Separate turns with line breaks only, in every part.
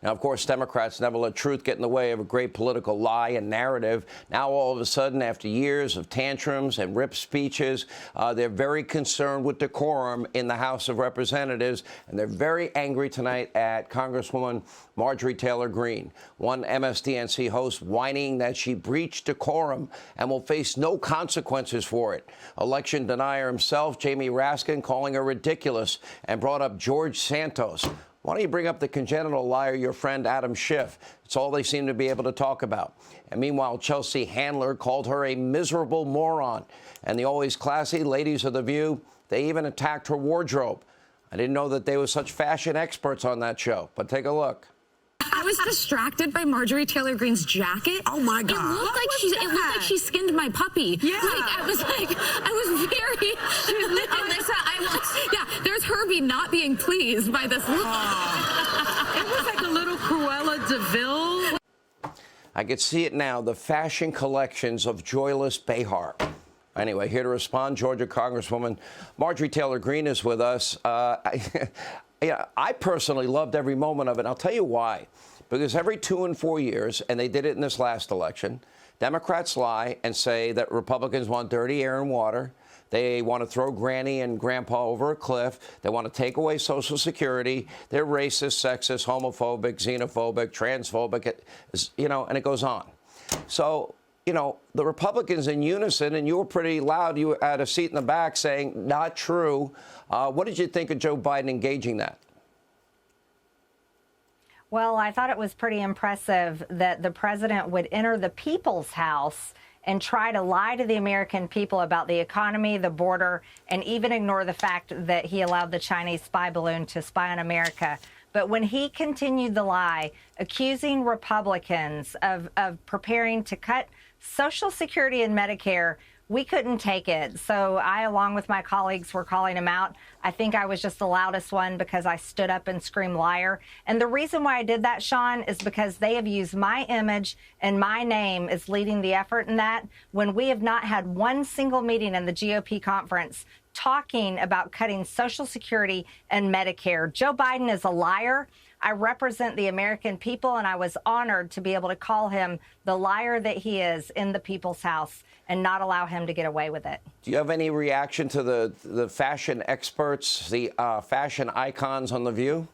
Now, of course, Democrats never let truth get in the way of a great political lie and narrative. Now, all of a sudden, after years of tantrums and rip speeches, they're very concerned with decorum in the House of Representatives, and they're very angry tonight at Congresswoman Marjorie Taylor Greene, one MSDNC host whining that she breached decorum and will face no consequences for it. Election denier himself, Jamie Raskin, calling her ridiculous and brought up George Santos. Why don't you bring up the congenital liar, your friend Adam Schiff? It's all they seem to be able to talk about. And meanwhile, Chelsea Handler called her a miserable moron. And the always classy ladies of The View, they even attacked her wardrobe. I didn't know that they were such fashion experts on that show, but take a look.
I was distracted by Marjorie Taylor Greene's jacket.
Oh my God!
It looked like she skinned my puppy.
Yeah.
I was very. Alyssa, yeah. There's Herbie not being pleased by this look.
It was like a little Cruella de Vil.
I could see it now. The fashion collections of joyless Behar. Anyway, here to respond, Georgia Congresswoman Marjorie Taylor Greene is with us. Yeah, I personally loved every moment of it. And I'll tell you why. Because every 2 and 4 years, and they did it in this last election, Democrats lie and say that Republicans want dirty air and water. They want to throw Granny and Grandpa over a cliff. They want to take away Social Security. They're racist, sexist, homophobic, xenophobic, transphobic, and it goes on. So, the Republicans in unison, and you were pretty loud, you had a seat in the back saying, not true. What did you think of Joe Biden engaging that?
Well, I thought it was pretty impressive that the president would enter the people's house and try to lie to the American people about the economy, the border, and even ignore the fact that he allowed the Chinese spy balloon to spy on America. But when he continued the lie, accusing Republicans of preparing to cut Social Security and Medicare, we couldn't take it. So I, along with my colleagues, were calling him out. I think I was just the loudest one because I stood up and screamed liar. And the reason why I did that, Sean, is because they have used my image and my name as leading the effort in that, when we have not had one single meeting in the GOP conference talking about cutting Social Security and Medicare. Joe Biden is a liar. I represent the American people, and I was honored to be able to call him the liar that he is in the people's house and not allow him to get away with it.
Do you have any reaction to the fashion experts, the fashion icons on The View?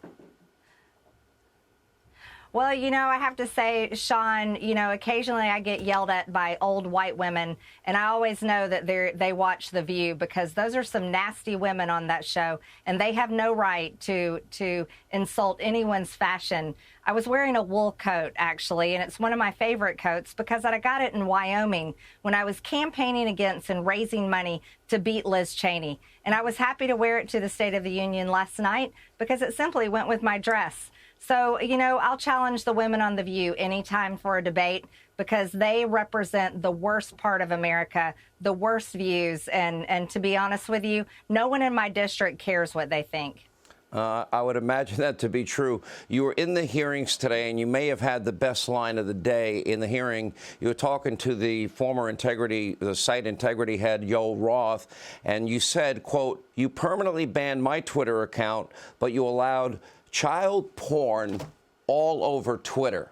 Well, I have to say, Sean, occasionally I get yelled at by old white women, and I always know that they watch The View because those are some nasty women on that show, and they have no right to insult anyone's fashion. I was wearing a wool coat, actually, and it's one of my favorite coats because I got it in Wyoming when I was campaigning against and raising money to beat Liz Cheney. And I was happy to wear it to the State of the Union last night because it simply went with my dress. So, I'll challenge the women on The View anytime for a debate because they represent the worst part of America, the worst views. And to be honest with you, no one in my district cares what they think.
I would imagine that to be true. You were in the hearings today, and you may have had the best line of the day in the hearing. You were talking to the former the site integrity head, Yoel Roth, and you said, quote, "You permanently banned my Twitter account, but you allowed child porn all over Twitter."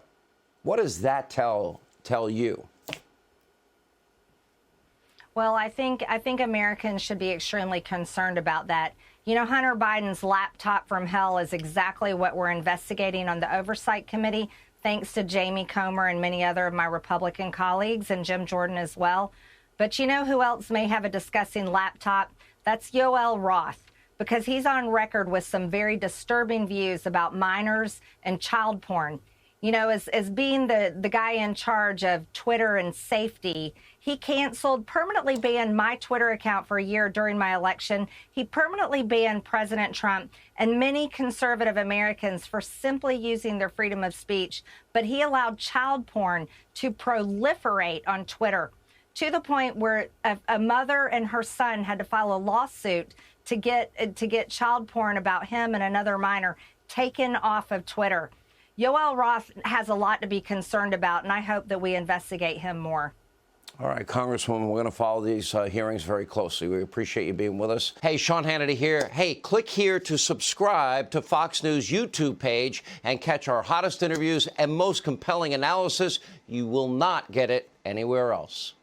What does that tell you?
Well, I think Americans should be extremely concerned about that. Hunter Biden's laptop from hell is exactly what we're investigating on the Oversight Committee, thanks to Jamie Comer and many other of my Republican colleagues and Jim Jordan as well. But who else may have a disgusting laptop? That's Yoel Roth, because he's on record with some very disturbing views about minors and child porn. As being the guy in charge of Twitter and safety, he permanently banned my Twitter account for a year during my election. He permanently banned President Trump and many conservative Americans for simply using their freedom of speech. But he allowed child porn to proliferate on Twitter to the point where a mother and her son had to file a lawsuit to get child porn about him and another minor taken off of Twitter. Yoel Roth has a lot to be concerned about, and I hope that we investigate him more.
All right, Congresswoman, we're going to follow these hearings very closely. We appreciate you being with us. Hey, Sean Hannity here. Hey, click here to subscribe to Fox News YouTube page and catch our hottest interviews and most compelling analysis. You will not get it anywhere else.